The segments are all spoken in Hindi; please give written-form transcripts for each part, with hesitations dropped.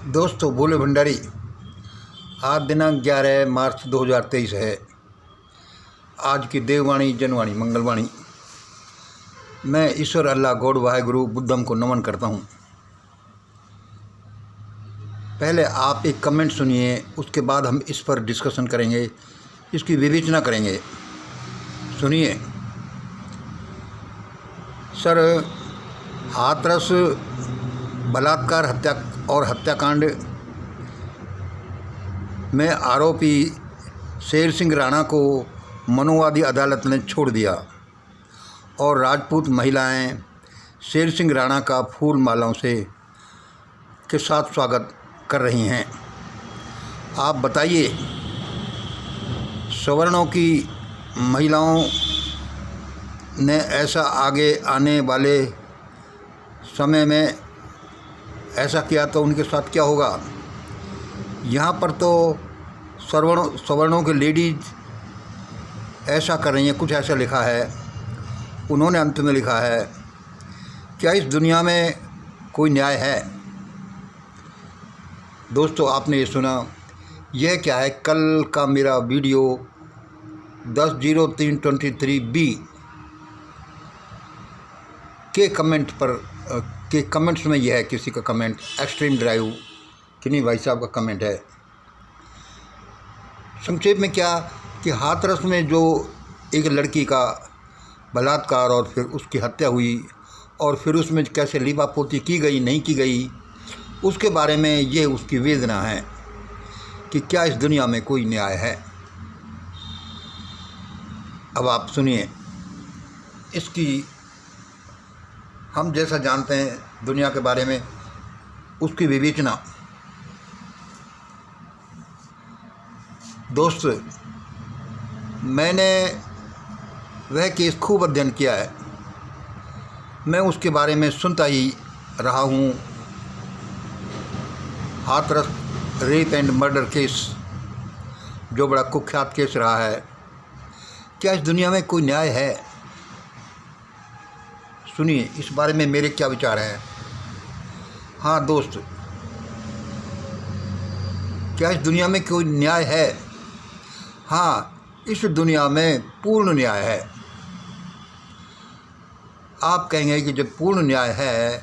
दोस्तों, भोले भंडारी। आज दिनांक 11 मार्च 2023 है। आज की देववाणी, जनवाणी, मंगलवाणी। मैं ईश्वर, अल्लाह, गॉड, वाहेगुरु, बुद्धम को नमन करता हूँ। पहले आप एक कमेंट सुनिए, उसके बाद हम इस पर डिस्कशन करेंगे, इसकी विवेचना करेंगे। सुनिए। सर, हाथरस बलात्कार हत्या और हत्याकांड में आरोपी शेर सिंह राणा को मनुवादी अदालत ने छोड़ दिया और राजपूत महिलाएं शेर सिंह राणा का फूल मालाओं के साथ स्वागत कर रही हैं। आप बताइए, सवर्णों की महिलाओं ने ऐसा आगे आने वाले समय में ऐसा किया तो उनके साथ क्या होगा? यहाँ पर तो सवर्णों के लेडीज ऐसा कर रही हैं, कुछ ऐसा लिखा है। उन्होंने अंत में लिखा है, क्या इस दुनिया में कोई न्याय है? दोस्तों, आपने ये सुना, यह क्या है? कल का मेरा वीडियो 10/03/23B के कमेंट्स में यह है, किसी का कमेंट, एक्सट्रीम ड्राइव किन्हीं भाई साहब का कमेंट है। संक्षेप में क्या कि हाथरस में जो एक लड़की का बलात्कार और फिर उसकी हत्या हुई और फिर उसमें कैसे लीपापोती की गई, नहीं की गई, उसके बारे में ये उसकी वेदना है कि क्या इस दुनिया में कोई न्याय है। अब आप सुनिए इसकी, हम जैसा जानते हैं दुनिया के बारे में, उसकी विवेचना। दोस्त, मैंने वह केस खूब अध्ययन किया है। मैं उसके बारे में सुनता ही रहा हूँ। Hathras rape and murder case जो बड़ा कुख्यात केस रहा है। क्या इस दुनिया में कोई न्याय है? सुनिए इस बारे में मेरे क्या विचार हैं। हाँ दोस्त, क्या इस दुनिया में कोई न्याय है? हाँ, इस दुनिया में पूर्ण न्याय है। आप कहेंगे कि जब पूर्ण न्याय है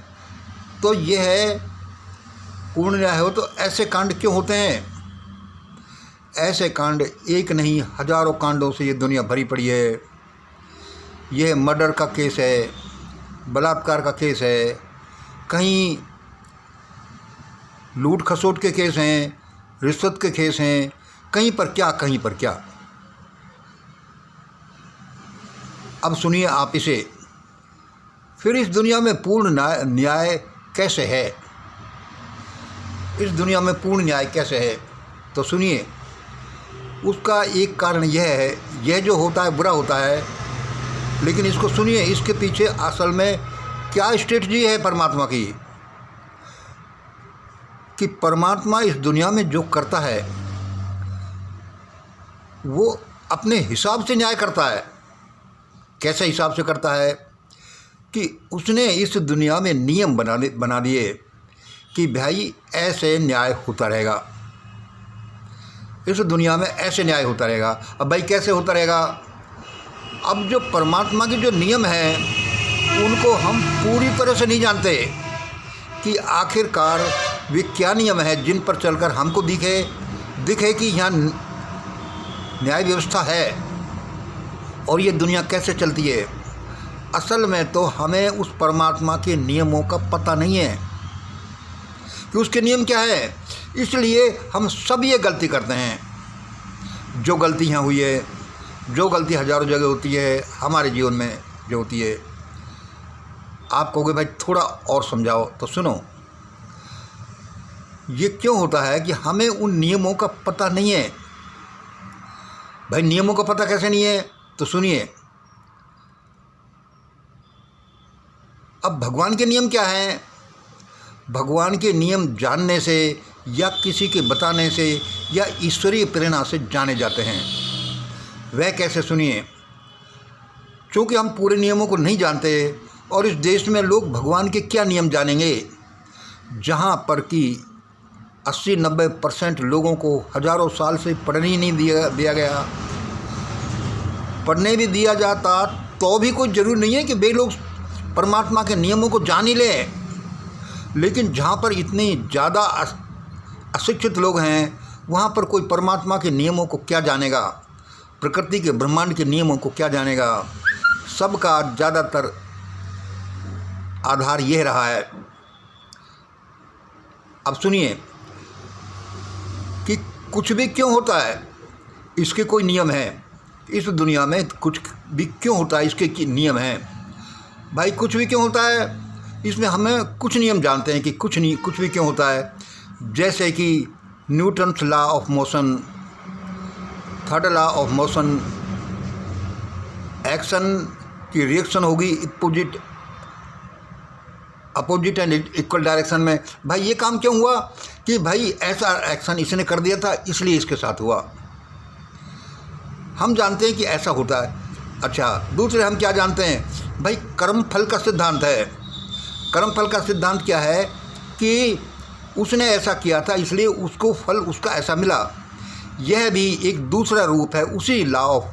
तो यह है, पूर्ण न्याय हो तो ऐसे कांड क्यों होते हैं? ऐसे कांड एक नहीं, हजारों कांडों से ये दुनिया भरी पड़ी है। यह मर्डर का केस है, बलात्कार का केस है, कहीं लूट खसोट के केस हैं, रिश्वत के केस हैं, कहीं पर क्या, कहीं पर क्या। अब सुनिए आप इसे। फिर इस दुनिया में पूर्ण न्याय कैसे है? इस दुनिया में पूर्ण न्याय कैसे है? तो सुनिए, उसका एक कारण यह है, यह जो होता है बुरा होता है, लेकिन इसको सुनिए, इसके पीछे असल में क्या स्ट्रेटजी है परमात्मा की, कि परमात्मा इस दुनिया में जो करता है वो अपने हिसाब से न्याय करता है। कैसे हिसाब से करता है? कि उसने इस दुनिया में नियम बना दिए कि भाई ऐसे न्याय होता रहेगा, इस दुनिया में ऐसे न्याय होता रहेगा। अब भाई कैसे होता रहेगा? अब जो परमात्मा के जो नियम हैं उनको हम पूरी तरह से नहीं जानते कि आखिरकार वे क्या नियम है जिन पर चलकर हमको दिखे कि यहाँ न्याय व्यवस्था है और ये दुनिया कैसे चलती है। असल में तो हमें उस परमात्मा के नियमों का पता नहीं है कि उसके नियम क्या है। इसलिए हम सब ये गलती करते हैं। जो गलती यहाँ हुई है, जो गलती हज़ारों जगह होती है हमारे जीवन में जो होती है। आप कहोगे भाई थोड़ा और समझाओ, तो सुनो, ये क्यों होता है कि हमें उन नियमों का पता नहीं है। भाई नियमों का पता कैसे नहीं है? तो सुनिए, अब भगवान के नियम क्या हैं? भगवान के नियम जानने से या किसी के बताने से या ईश्वरीय प्रेरणा से जाने जाते हैं। वह कैसे? सुनिए, क्योंकि हम पूरे नियमों को नहीं जानते और इस देश में लोग भगवान के क्या नियम जानेंगे, जहाँ पर कि 80-90% लोगों को हज़ारों साल से पढ़ने ही नहीं दिया गया। पढ़ने भी दिया जाता तो भी कोई ज़रूरी नहीं है कि वे लोग परमात्मा के नियमों को जान ही लें। लेकिन जहाँ पर इतनी ज़्यादा अशिक्षित लोग हैं, वहाँ पर कोई परमात्मा के नियमों को क्या जानेगा, प्रकृति के ब्रह्मांड के नियमों को क्या जानेगा। सबका ज़्यादातर आधार यह रहा है। अब सुनिए कि कुछ भी क्यों होता है, इसके कोई नियम हैं। इस दुनिया में कुछ भी क्यों होता है, इसके नियम हैं। भाई कुछ भी क्यों होता है, इसमें हमें कुछ नियम जानते हैं कि कुछ भी क्यों होता है। जैसे कि Newton's law of motion, third law of motion, action की रिएक्शन होगी अपोजिट एंड इक्वल डायरेक्शन में। भाई ये काम क्यों हुआ कि भाई ऐसा एक्शन इसने कर दिया था इसलिए इसके साथ हुआ। हम जानते हैं कि ऐसा होता है। अच्छा, दूसरे हम क्या जानते हैं, भाई कर्म फल का सिद्धांत है। कर्म फल का सिद्धांत क्या है कि उसने ऐसा किया था इसलिए उसको फल उसका ऐसा मिला। यह भी एक दूसरा रूप है उसी Newton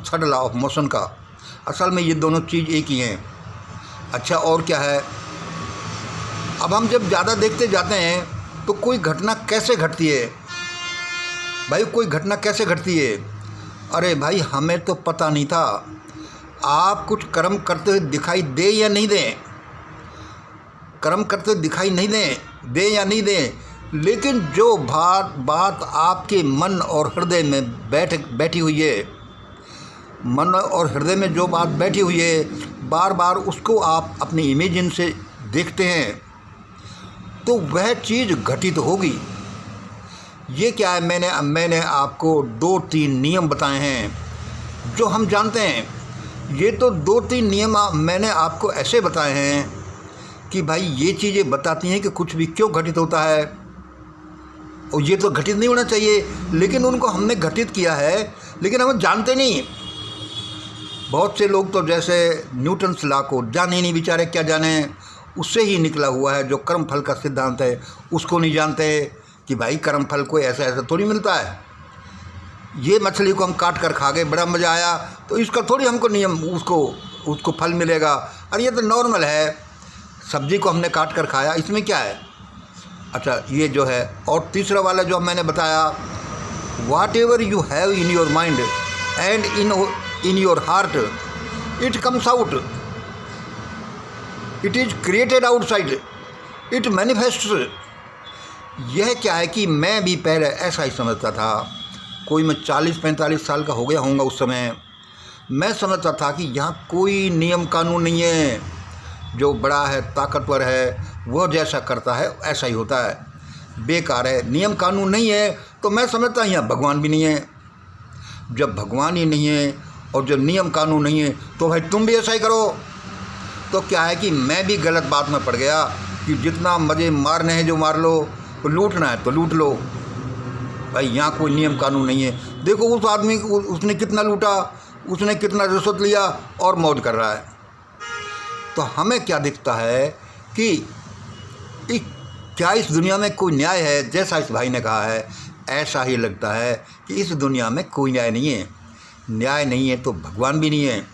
third law of motion का। असल में ये दोनों चीज़ एक ही हैं। अच्छा, और क्या है, अब हम जब ज़्यादा देखते जाते हैं तो कोई घटना कैसे घटती है। भाई कोई घटना कैसे घटती है, अरे भाई हमें तो पता नहीं था। आप कुछ कर्म करते हुए दिखाई दे या नहीं दें, कर्म करते हुए दिखाई नहीं दें या नहीं दें, लेकिन जो बात आपके मन और हृदय में बैठी हुई है, मन और हृदय में जो बात बैठी हुई है, बार बार उसको आप अपनी इमेजिन से देखते हैं तो वह चीज़ घटित होगी। ये क्या है, मैंने आपको 2-3 नियम बताए हैं जो हम जानते हैं। ये तो 2-3 नियम मैंने आपको ऐसे बताए हैं कि भाई ये चीज़ें बताती हैं कि कुछ भी क्यों घटित होता है, और ये तो घटित नहीं होना चाहिए, लेकिन उनको हमने घटित किया है, लेकिन हम जानते नहीं। बहुत से लोग तो जैसे न्यूटन्स लॉ को जाने ही नहीं, बेचारे क्या जाने, उससे ही निकला हुआ है जो कर्म फल का सिद्धांत है, उसको नहीं जानते कि भाई कर्म फल कोई ऐसा ऐसा थोड़ी मिलता है। ये मछली को हम काट कर खा गए, बड़ा मज़ा आया, तो इसका थोड़ी हमको नियम उसको फल मिलेगा। अरे ये तो नॉर्मल है, सब्जी को हमने काट कर खाया, इसमें क्या है। अच्छा, ये जो है, और तीसरा वाला जो मैंने बताया, whatever you have in your mind and in your heart it comes out, it is created outside, it manifests. यह क्या है कि मैं भी पहले ऐसा ही समझता था। कोई मैं 40-45 साल का हो गया होऊंगा उस समय। मैं समझता था कि यहाँ कोई नियम कानून नहीं है, जो बड़ा है ताकतवर है वह जैसा करता है ऐसा ही होता है, बेकार है, नियम कानून नहीं है। तो मैं समझता यहाँ भगवान भी नहीं है। जब भगवान ही नहीं है और जब नियम कानून नहीं है तो भाई तुम भी ऐसा ही करो। तो क्या है कि मैं भी गलत बात में पड़ गया कि जितना मज़े मारने हैं जो मार लो, तो लूटना है तो लूट लो। भाई यहाँ कोई नियम कानून नहीं है। देखो उस आदमी उसने कितना लूटा, उसने कितना रिश्वत लिया और मौज कर रहा है। तो हमें क्या दिखता है कि क्या इस दुनिया में कोई न्याय है। जैसा इस भाई ने कहा है, ऐसा ही लगता है कि इस दुनिया में कोई न्याय नहीं है। न्याय नहीं है तो भगवान भी नहीं है,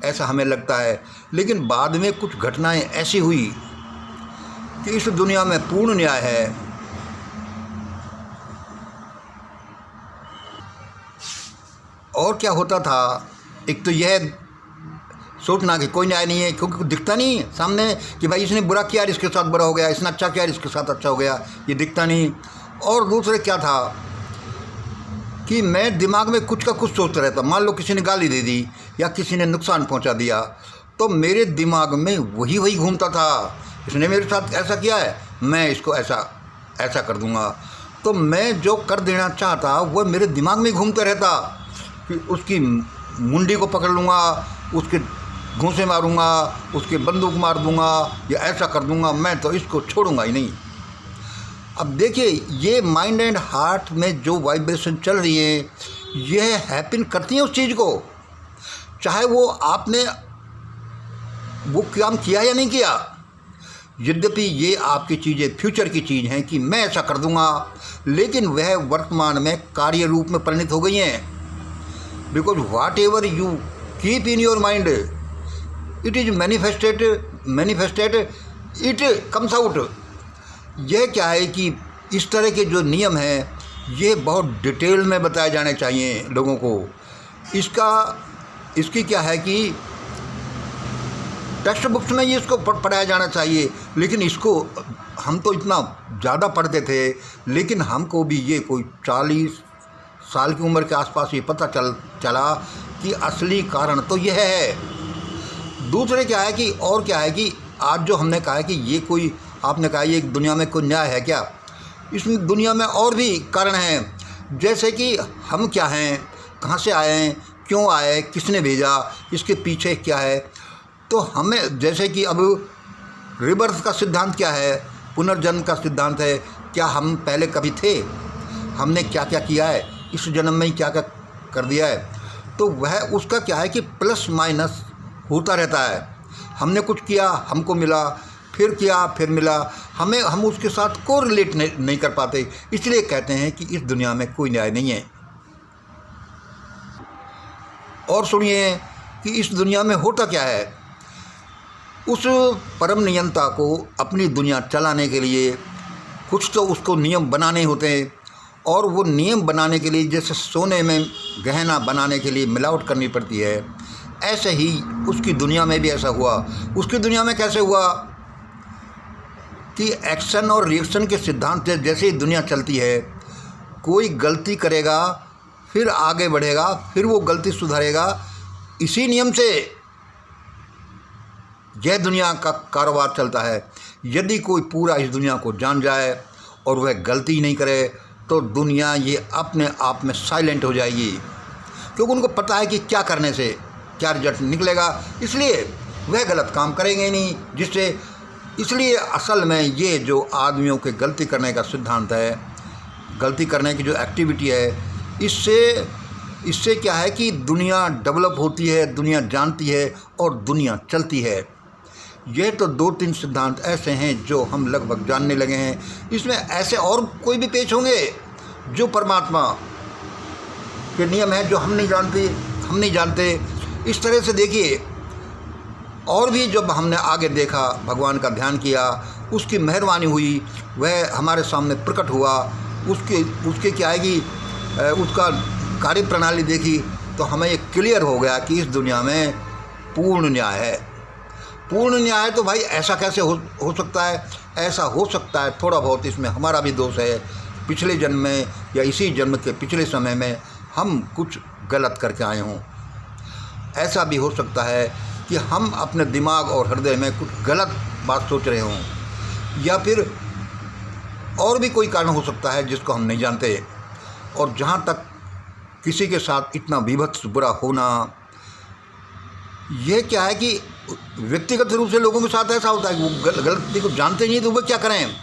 ऐसा हमें लगता है। लेकिन बाद में कुछ घटनाएं ऐसी हुई कि इस दुनिया में पूर्ण न्याय है। और क्या होता था, एक तो यह सोचना कि कोई न्याय नहीं है, क्योंकि दिखता नहीं सामने कि भाई इसने बुरा किया इसके साथ बुरा हो गया, इसने अच्छा किया इसके साथ अच्छा हो गया, ये दिखता नहीं। और दूसरे क्या था कि मैं दिमाग में कुछ का कुछ सोचता रहता। मान लो किसी ने गाली दे दी या किसी ने नुकसान पहुंचा दिया, तो मेरे दिमाग में वही घूमता था, इसने मेरे साथ ऐसा किया है, मैं इसको ऐसा कर दूंगा। तो मैं जो कर देना चाहता वह मेरे दिमाग में घूमता रहता कि उसकी मुंडी को पकड़ लूँगा, उसके घूंसे मारूंगा, उसके बंदूक मार दूंगा या ऐसा कर दूंगा, मैं तो इसको छोड़ूंगा ही नहीं। अब देखिए, ये माइंड एंड हार्ट में जो वाइब्रेशन चल रही है, यह हैपन करती है उस चीज़ को, चाहे वो आपने वो काम किया या नहीं किया। यद्यपि ये आपकी चीज़ें फ्यूचर की चीज़ हैं कि मैं ऐसा कर दूंगा, लेकिन वह वर्तमान में कार्य रूप में परिणित हो गई हैं। Because whatever you keep in your mind it is manifested it comes out. यह क्या है कि इस तरह के जो नियम हैं ये बहुत डिटेल में बताए जाने चाहिए लोगों को। इसकी क्या है कि टेक्स्ट बुक्स में ये इसको पढ़ाया जाना चाहिए, लेकिन इसको हम तो इतना ज़्यादा पढ़ते थे, लेकिन हमको भी ये कोई 40 साल की उम्र के आसपास ये पता चला कि असली कारण तो यह है। दूसरे क्या है कि और क्या है कि आज जो हमने कहा है कि ये कोई, आपने कहा ये दुनिया में कोई न्याय है क्या, इसमें दुनिया में और भी कारण हैं। जैसे कि हम क्या हैं, कहाँ से आए हैं, क्यों आए, किसने भेजा, इसके पीछे क्या है। तो हमें जैसे कि अब रिबर्थ का सिद्धांत क्या है, पुनर्जन्म का सिद्धांत है। क्या हम पहले कभी थे, हमने क्या क्या किया है, इस जन्म में ही क्या क्या कर दिया है, तो वह उसका क्या है कि प्लस माइनस होता रहता है। हमने कुछ किया, हमको मिला, फिर किया, फिर मिला, हम उसके साथ को रिलेट नहीं कर पाते। इसलिए कहते हैं कि इस दुनिया में कोई न्याय नहीं है। और सुनिए कि इस दुनिया में होता क्या है। उस परम नियंता को अपनी दुनिया चलाने के लिए कुछ तो उसको नियम बनाने होते हैं, और वो नियम बनाने के लिए जैसे सोने में गहना बनाने के लिए मिलावट करनी पड़ती है, ऐसे ही उसकी दुनिया में भी ऐसा हुआ। उसकी दुनिया में कैसे हुआ कि एक्शन और रिएक्शन के सिद्धांत से जैसे ही दुनिया चलती है, कोई गलती करेगा फिर आगे बढ़ेगा, फिर वो गलती सुधारेगा। इसी नियम से यह दुनिया का कारोबार चलता है। यदि कोई पूरा इस दुनिया को जान जाए और वह गलती नहीं करे तो दुनिया ये अपने आप में साइलेंट हो जाएगी, क्योंकि उनको पता है कि क्या करने से क्या रिजल्ट निकलेगा, इसलिए वह गलत काम करेंगे नहीं। इसलिए असल में ये जो आदमियों के गलती करने का सिद्धांत है, गलती करने की जो एक्टिविटी है, इससे क्या है कि दुनिया डेवलप होती है, दुनिया जानती है और दुनिया चलती है। यह तो 2-3 सिद्धांत ऐसे हैं जो हम लगभग जानने लगे हैं। इसमें ऐसे और कोई भी पेश होंगे जो परमात्मा के नियम हैं जो हम नहीं जानते। इस तरह से देखिए, और भी जब हमने आगे देखा, भगवान का ध्यान किया, उसकी मेहरबानी हुई, वह हमारे सामने प्रकट हुआ, उसके क्या है कि उसका कार्य प्रणाली देखी, तो हमें ये क्लियर हो गया कि इस दुनिया में पूर्ण न्याय है। पूर्ण न्याय तो भाई ऐसा कैसे हो सकता है? ऐसा हो सकता है थोड़ा बहुत इसमें हमारा भी दोष है। पिछले जन्म में या इसी जन्म के पिछले समय में हम कुछ गलत करके आए हों। ऐसा भी हो सकता है कि हम अपने दिमाग और हृदय में कुछ गलत बात सोच रहे हों, या फिर और भी कोई कारण हो सकता है जिसको हम नहीं जानते। और जहाँ तक किसी के साथ इतना विभत्स बुरा होना, यह क्या है कि व्यक्तिगत रूप से लोगों के साथ ऐसा होता है कि वो गलती को जानते नहीं, तो वो क्या करें।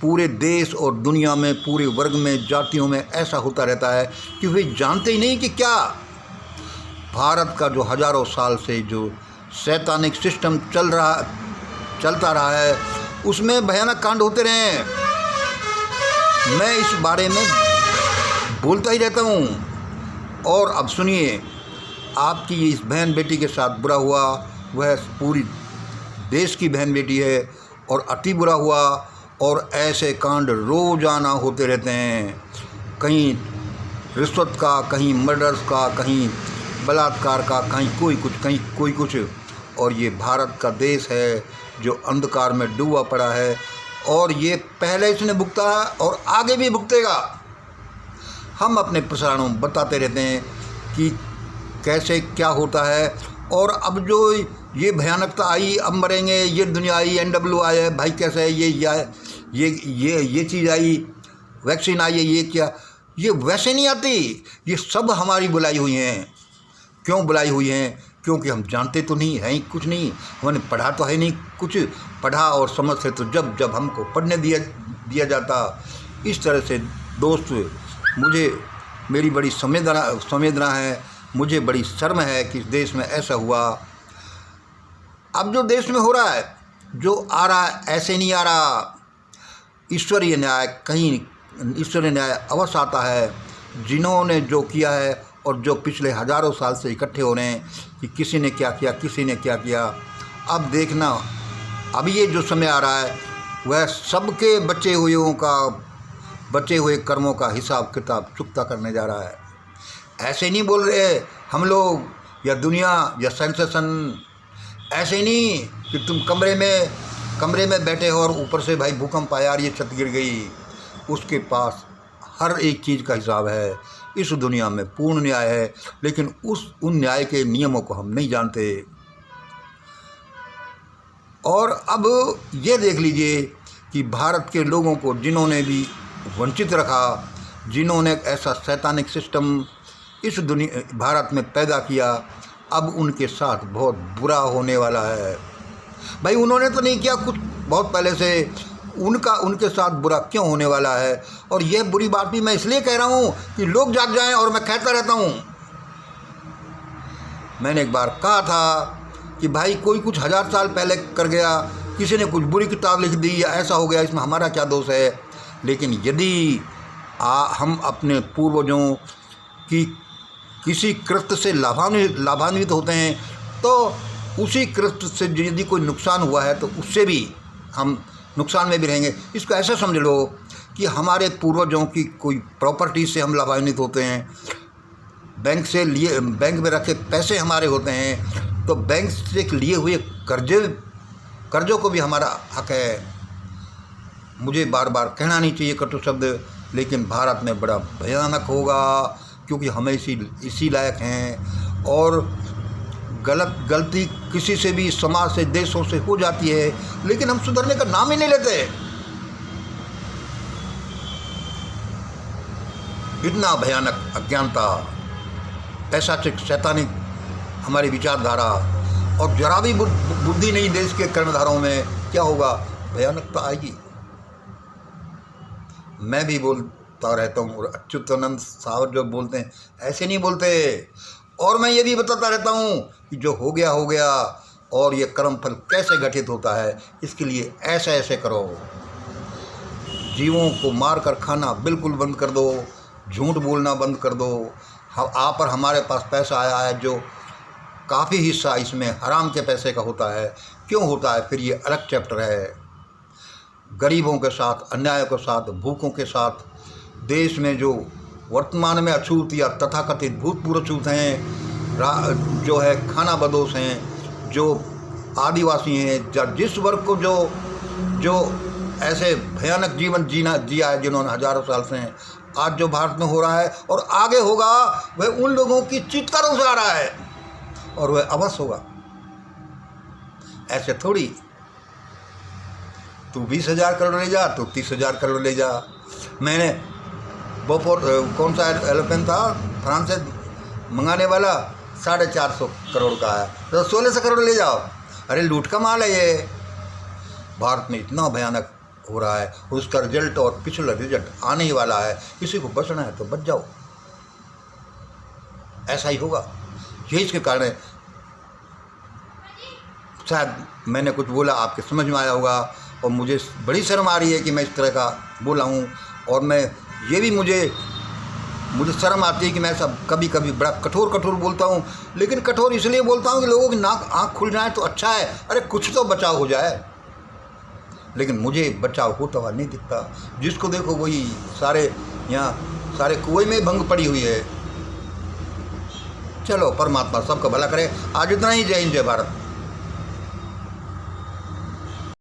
पूरे देश और दुनिया में, पूरे वर्ग में, जातियों में ऐसा होता रहता है कि वे जानते ही नहीं कि क्या भारत का जो हजारों साल से जो शैतानिक सिस्टम चलता रहा है, उसमें भयानक कांड होते रहे हैं। मैं इस बारे में बोलता ही रहता हूँ। और अब सुनिए, आपकी इस बहन बेटी के साथ बुरा हुआ, वह पूरी देश की बहन बेटी है और अति बुरा हुआ, और ऐसे कांड रोजाना होते रहते हैं। कहीं रिश्वत का, कहीं मर्डर्स का, कहीं बलात्कार का, कहीं कोई कुछ। और ये भारत का देश है जो अंधकार में डूबा पड़ा है, और ये पहले इसने भुगता है और आगे भी भुगतेगा। हम अपने प्रसारणों में बताते रहते हैं कि कैसे क्या होता है। और अब जो ये भयानकता आई, अब मरेंगे, ये दुनिया आई, NW आया है, भाई कैसे है ये चीज़ आई, वैक्सीन आई है, ये क्या, ये वैसे नहीं आती। ये सब हमारी बुलाई हुई हैं। क्यों बुलाई हुई हैं? क्योंकि हम जानते तो नहीं हैं कुछ नहीं, हमने पढ़ा तो है नहीं कुछ। पढ़ा और समझते तो जब हमको पढ़ने दिया जाता। इस तरह से दोस्त, मेरी बड़ी संवेदना है, मुझे बड़ी शर्म है कि इस देश में ऐसा हुआ। अब जो देश में हो रहा है, जो आ रहा है ऐसे नहीं आ रहा। ईश्वरीय न्याय कहीं ईश्वरीय न्याय अवश्य आता है। जिन्होंने जो किया है और जो पिछले हजारों साल से इकट्ठे हो रहे हैं कि किसी ने क्या किया, किसी ने क्या किया, अब देखना अब ये जो समय आ रहा है वह सबके बचे हुए कर्मों का हिसाब किताब चुकता करने जा रहा है। ऐसे नहीं बोल रहे हम लोग या दुनिया या सेंसेशन, ऐसे नहीं कि तुम कमरे में बैठे हो और ऊपर से भाई भूकंप आया और ये छत गिर गई। उसके पास हर एक चीज़ का हिसाब है। इस दुनिया में पूर्ण न्याय है, लेकिन उन न्याय के नियमों को हम नहीं जानते। और अब ये देख लीजिए कि भारत के लोगों को जिन्होंने भी वंचित रखा, जिन्होंने ऐसा शैतानिक सिस्टम इस भारत में पैदा किया, अब उनके साथ बहुत बुरा होने वाला है। भाई उन्होंने तो नहीं किया कुछ, बहुत पहले से उनके साथ बुरा क्यों होने वाला है। और यह बुरी बात भी मैं इसलिए कह रहा हूँ कि लोग जाग जाएं, और मैं कहता रहता हूँ। मैंने एक बार कहा था कि भाई कोई कुछ 1000 साल पहले कर गया, किसी ने कुछ बुरी किताब लिख दी या ऐसा हो गया, इसमें हमारा क्या दोष है। लेकिन यदि हम अपने पूर्वजों की किसी कृत्य से लाभान्वित होते हैं तो उसी कृत्य से यदि कोई नुकसान हुआ है तो उससे भी हम नुकसान में भी रहेंगे। इसको ऐसा समझ लो कि हमारे पूर्वजों की कोई प्रॉपर्टी से हम लाभान्वित होते हैं, बैंक में रखे पैसे हमारे होते हैं, तो बैंक से लिए हुए कर्जों को भी हमारा हक है। मुझे बार बार कहना नहीं चाहिए कटु शब्द, लेकिन भारत में बड़ा भयानक होगा, क्योंकि हमें इसी लायक हैं। और गलती किसी से भी, समाज से, देशों से हो जाती है, लेकिन हम सुधरने का नाम ही नहीं लेते। इतना भयानक अज्ञानता, पैशाचिक शैतानिक हमारी विचारधारा, और जरा भी बुद्धि नहीं देश के कर्णधारों में, क्या होगा, भयानकता आएगी। मैं भी बोलता रहता हूँ, और अच्युतानंद साहब जो बोलते हैं ऐसे नहीं बोलते। और मैं ये भी बताता रहता हूँ कि जो हो गया, और ये कर्म फल कैसे घटित होता है, इसके लिए ऐसे करो। जीवों को मार कर खाना बिल्कुल बंद कर दो, झूठ बोलना बंद कर दो। आप और हमारे पास पैसा आया है, जो काफ़ी हिस्सा इसमें हराम के पैसे का होता है। क्यों होता है, फिर ये अलग चैप्टर है। गरीबों के साथ, अन्याय के साथ, भूखों के साथ, देश में जो वर्तमान में अछूत या तथाकथित भूतपूर्व अछूत हैं, जो है खाना बदोश हैं, जो आदिवासी हैं, जिस वर्ग को जो ऐसे भयानक जीवन जिया है जिन्होंने हजारों साल से हैं, आज जो भारत में हो रहा है और आगे होगा, वह उन लोगों की चीत्कारों से आ रहा है, और वह अवश्य होगा। ऐसे थोड़ी तू 20,000 करोड़ ले जा, तू 30,000 करोड़ ले जा। मैंने कौन सा एरोप्लेन था फ्रांस से मंगाने वाला, 450 करोड़ का है, तो 1600 करोड़ ले जाओ। अरे लूट का माल है ये। भारत में इतना भयानक हो रहा है, उसका रिजल्ट और पिछला रिजल्ट आने ही वाला है। किसी को बचना है तो बच जाओ, ऐसा ही होगा। यही इसके कारण शायद मैंने कुछ बोला, आपके समझ में आया होगा, और मुझे बड़ी शर्म आ रही है कि मैं इस तरह का बोला हूँ। और मैं ये भी मुझे शर्म आती है कि मैं सब कभी बड़ा कठोर बोलता हूँ, लेकिन कठोर इसलिए बोलता हूँ कि लोगों की आँख खुल जाए तो अच्छा है। अरे कुछ तो बचाव हो जाए, लेकिन मुझे बचाव होता हुआ नहीं दिखता। जिसको देखो वही सारे कुएं में भंग पड़ी हुई है। चलो, परमात्मा सबका भला करे। आज इतना ही। जय हिंद, जय भारत।